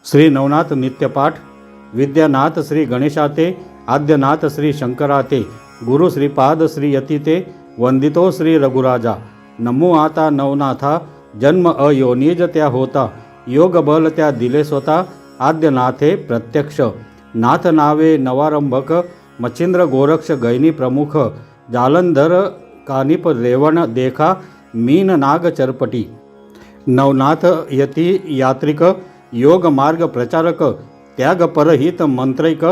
श्री नवनाथ नित्यपाठ. विद्यानाथ श्री गणेशाते, आद्यनाथ श्री शंकराते, गुरु श्रीपाद श्री यतीते, वंदितो श्री रघुराजा. नमो आता नवनाथा, जन्म अयोनिज त्या होता, योग बल त्या दिले स्वता, आद्यनाथे प्रत्यक्ष. नाथ नावे नवारंभक, मच्छिंद्र गोरक्ष गैनी प्रमुख, जालंधर कानिप रेवण देखा, मीन नाग चरपटी. नवनाथ यती यात्रिक, योग मार्ग प्रचारक, त्याग परहित मंत्रैक,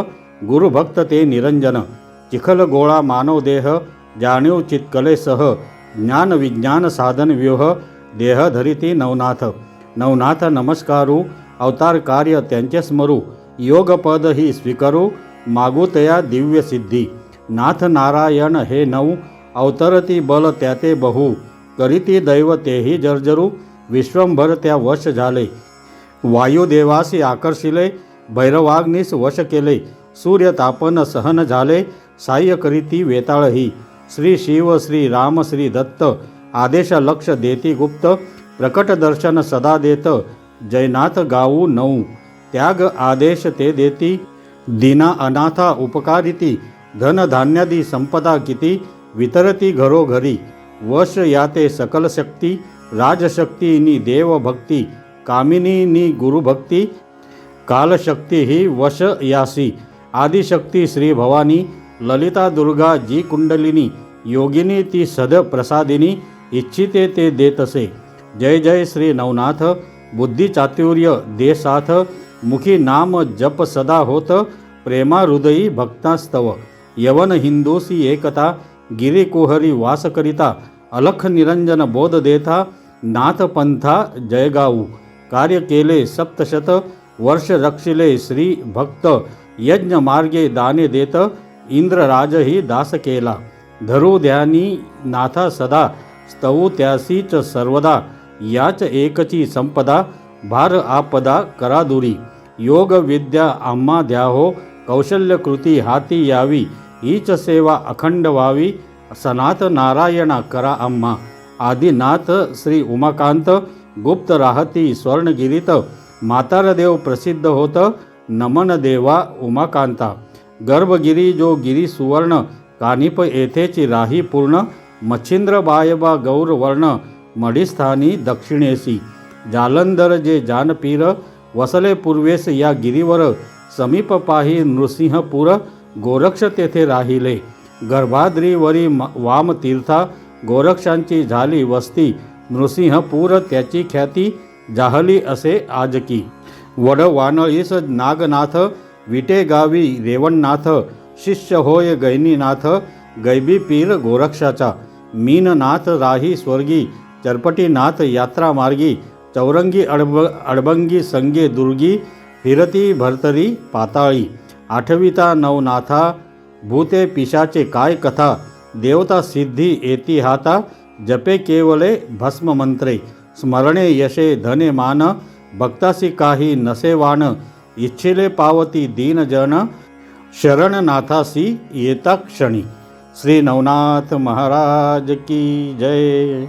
गुरुभक्त ते निरंजन. चिखल गोळा मानव देह, जाणीव चितकले सह, ज्ञान विज्ञान साधन व्यूह, देह धरिती नवनाथ. नवनाथ नमस्कारू, अवतार कार्य त्यांचे स्मरू, योग पद ही स्वीकारू, मागू तया दिव्य सिद्धी. नाथ नारायण हे नऊ, अवतरती बल त्याते बहु, करीती दैव तेही जर्जरू, विश्वंभर त्या वश झाले. वायुदेवासी आकर्षिले, भैरवाग्नीस वश केले, सूर्य तापन सहन झाले, साह्य करीती वेताळही. श्री शिव श्री राम श्री दत्त, आदेश लक्ष देती गुप्त, प्रकट दर्शन सदा देत, जयनाथ गाऊ नऊ. त्याग आदेश ते देती, दीना अनाथा उपकारिती, धन धान्यादी संपदा किती, वितरती घरोघरी. वश याते सकल शक्ती, राजशक्ती नि देवभक्ती, कामिनी नि गुरुभक्ती, कालशक्ती ही वश यासी. आदिशक्ती श्री भवानी, ललिता दुर्गा जी कुंडलिनी, योगिनी ती सद प्रसादिनी, इच्छिते ते देतसे. जय जय श्री नवनाथ, बुद्धी चातुर्य दे साथ, मुखी नाम जप सदा होत, प्रेमा हृदयी भक्तास्तव. यवन हिंदूसी एकता, गिरी कुहरी वास करिता, अलख निरंजन बोध देता, नाथ पंथा जयगाऊ. कार्य केले सप्तशत, वर्ष रक्षिले श्री भक्त, यज्ञ मार्गे दाने देत, इंद्रराजही दास केला. धरू ध्यानी नाथा सदा, स्तवू त्यासीच सर्वदा, याच एकची संपदा, भार आपदा करा दुरी. योग विद्या आम्हा द्याहो, कौशल्य कृती हाती यावी, हीच सेवा अखंड व्हावी, सनाथ नारायणा करा आम्हा. आदिनाथ श्री उमाकांत, गुप्त राहती स्वर्णगिरीत, म्हातारदेव प्रसिद्ध होत, नमन देवा उमाकांता. गर्भगिरी जो गिरी सुवर्ण, कानिप येथेची राही पूर्ण, मच्छिंद्र बायबा गौरवर्ण, मढीस्थानी दक्षिणेसी. जालंधर जे जानपीर, वसले पूर्वेस या गिरीवर, समीप पाही नृसिंहपूर, गोरक्ष तेथे राहिले. गर्भाद्रीवरी वामतीर्था, गोरक्षांची झाली वस्ती, नृसिंहपूर त्याची ख्याती, जाहली असे आजकी. वडवानळीस नागनाथ, विटे गावी रेवणनाथ, शिष्य होय गैनीनाथ, गैबी पीर गोरक्षाचा. मीननाथ राही स्वर्गी, चरपटीनाथ यात्रा मार्गी, चौरंगी अडबंगी संगे दुर्गी, फिरती भरतरी पाताळी. आठविता नवनाथा, भूते पिशाचे काय कथा, देवता सिद्धी येती हाता, जपे केवले भस्म मंत्रे. स्मरणे यशे धने मान, भक्तासी काही नसेवान, इच्छिले पावती दीनजन, शरणनाथासी येता क्षणी. श्री नवनाथ महाराज की जय.